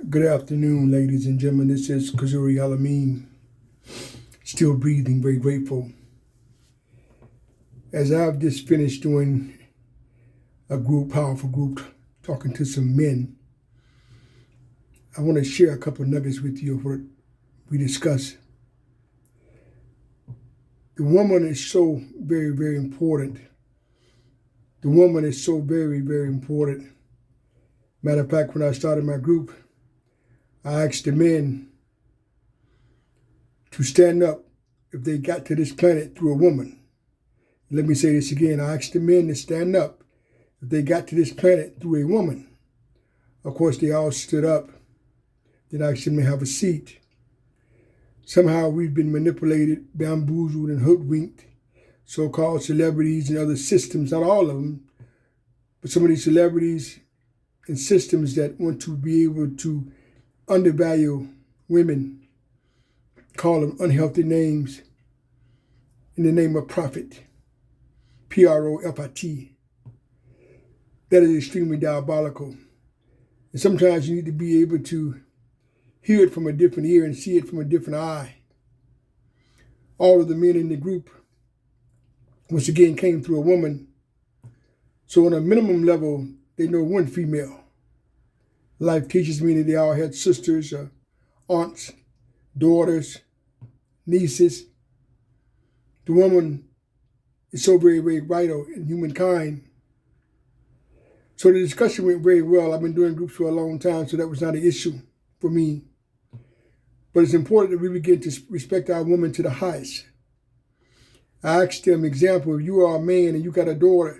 Good afternoon, ladies and gentlemen. This is Kazuri Alameen, still breathing, very grateful. As I've just finished doing a powerful group, talking to some men, I want to share a couple of nuggets with you of what we discussed. The woman is so very, very important. The woman is so very, very important. Matter of fact, when I started my group, I asked the men to stand up if they got to this planet through a woman. Let me say this again. I asked the men to stand up if they got to this planet through a woman. Of course, they all stood up. Then I asked them to have a seat. Somehow we've been manipulated, bamboozled, and hoodwinked. So-called celebrities and other systems, not all of them, but some of these celebrities and systems that want to be able to undervalue women, call them unhealthy names in the name of profit, P-R-O-F-I-T. That is extremely diabolical. And sometimes you need to be able to hear it from a different ear and see it from a different eye. All of the men in the group, once again, came through a woman. So on a minimum level, they know one female. Life teaches me that they all had sisters, aunts, daughters, nieces. The woman is so very, very vital in humankind. So the discussion went very well. I've been doing groups for a long time, so that was not an issue for me. But it's important that we begin to respect our woman to the highest. I asked them, example, if you are a man and you got a daughter,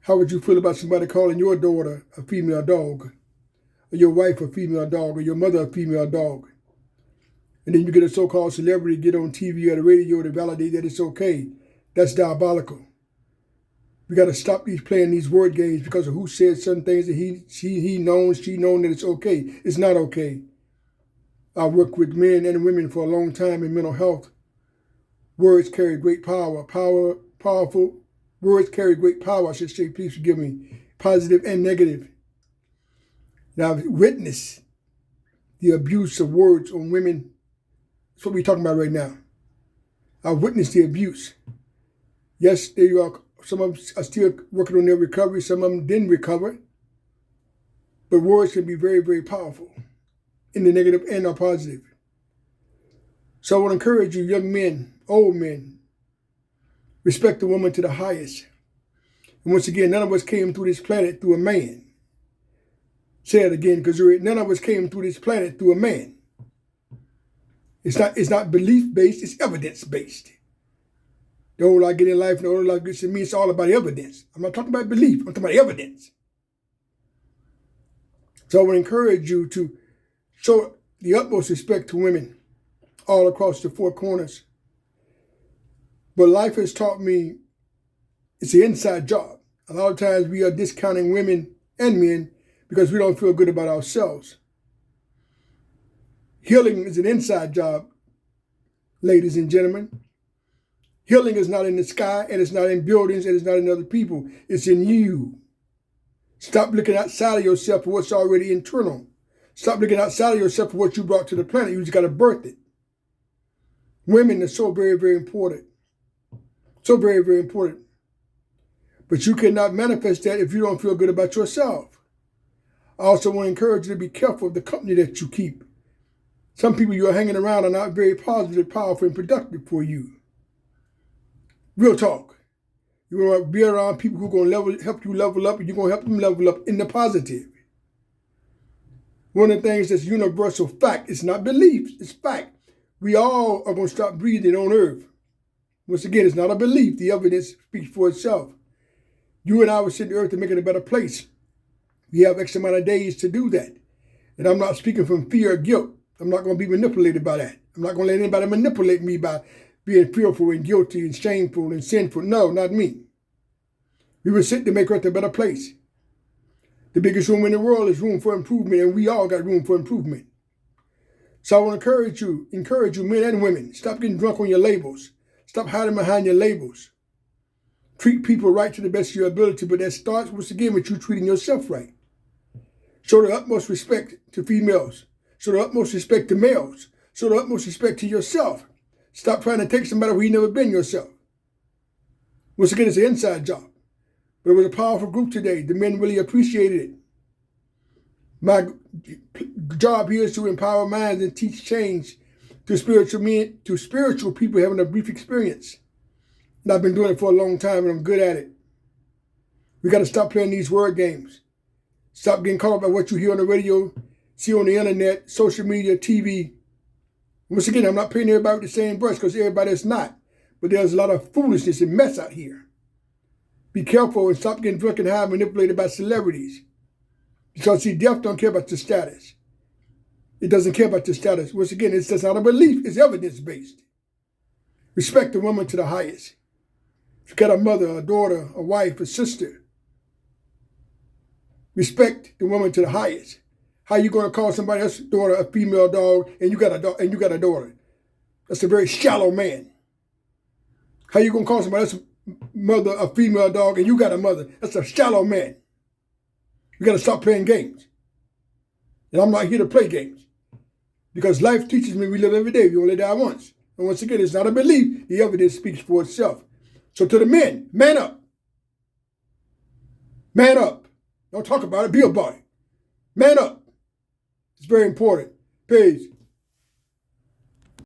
how would you feel about somebody calling your daughter a female dog, or your wife a female dog, or your mother a female dog? And then you get a so-called celebrity get on TV or the radio to validate that it's okay. That's diabolical. We got to stop playing these word games because of who said certain things that she known that it's okay. It's not okay. I've worked with men and women for a long time in mental health. Words carry great power. Powerful words carry great power, I should say, please forgive me, positive and negative. Now, I've witnessed the abuse of words on women. That's what we're talking about right now. I've witnessed the abuse. Yes, some of them are still working on their recovery. Some of them didn't recover. But words can be very, very powerful in the negative and the positive. So I want to encourage you, young men, old men, respect the woman to the highest. And once again, none of us came through this planet through a man. Say it again, because none of us came through this planet through a man. It's not belief-based, it's evidence-based. The older I get in life and the older I get to me, it's all about evidence. I'm not talking about belief, I'm talking about evidence. So I want to encourage you to show the utmost respect to women all across the four corners. But life has taught me it's an inside job. A lot of times we are discounting women and men because we don't feel good about ourselves. Healing is an inside job, ladies and gentlemen. Healing is not in the sky, and it's not in buildings, and it's not in other people. It's in you. Stop looking outside of yourself for what's already internal. Stop looking outside of yourself for what you brought to the planet. You just got to birth it. Women are so very, very important. So very, very important. But you cannot manifest that if you don't feel good about yourself. I also want to encourage you to be careful of the company that you keep. Some people you're hanging around are not very positive, powerful, and productive for you. Real talk. You want to be around people who are going to help you level up, and you're going to help them level up in the positive. One of the things that's universal fact, it's not belief, it's fact. We all are going to stop breathing on earth. Once again, it's not a belief. The evidence speaks for itself. You and I were sent to earth to make it a better place. We have X amount of days to do that. And I'm not speaking from fear or guilt. I'm not going to be manipulated by that. I'm not going to let anybody manipulate me by being fearful and guilty and shameful and sinful. No, not me. We were sent to make earth a better place. The biggest room in the world is room for improvement, and we all got room for improvement. So I want to encourage you, men and women, stop getting drunk on your labels. Stop hiding behind your labels. Treat people right to the best of your ability, but that starts once again with you treating yourself right. Show the utmost respect to females. Show the utmost respect to males. Show the utmost respect to yourself. Stop trying to take somebody where you've never been yourself. Once again, it's an inside job. But it was a powerful group today. The men really appreciated it. My job here is to empower minds and teach change to spiritual people having a brief experience. And I've been doing it for a long time, and I'm good at it. We got to stop playing these word games. Stop getting caught up by what you hear on the radio, see on the internet, social media, TV. Once again, I'm not painting everybody with the same brush because everybody is not. But there's a lot of foolishness and mess out here. Be careful and stop getting drunk and high manipulated by celebrities. Because see, death don't care about your status. It doesn't care about your status. Once again, it's just not a belief. It's evidence-based. Respect the woman to the highest. If you got a mother, a daughter, a wife, a sister, respect the woman to the highest. How you going to call somebody else's daughter a female dog and you got a daughter? That's a very shallow man. How you going to call somebody else's mother a female dog and you got a mother? That's a shallow man. We got to stop playing games. And I'm not here to play games. Because life teaches me we live every day. We only die once. And once again, it's not a belief. The evidence speaks for itself. So to the men, man up. Man up. Don't talk about it. Be about it. Man up. It's very important. Peace.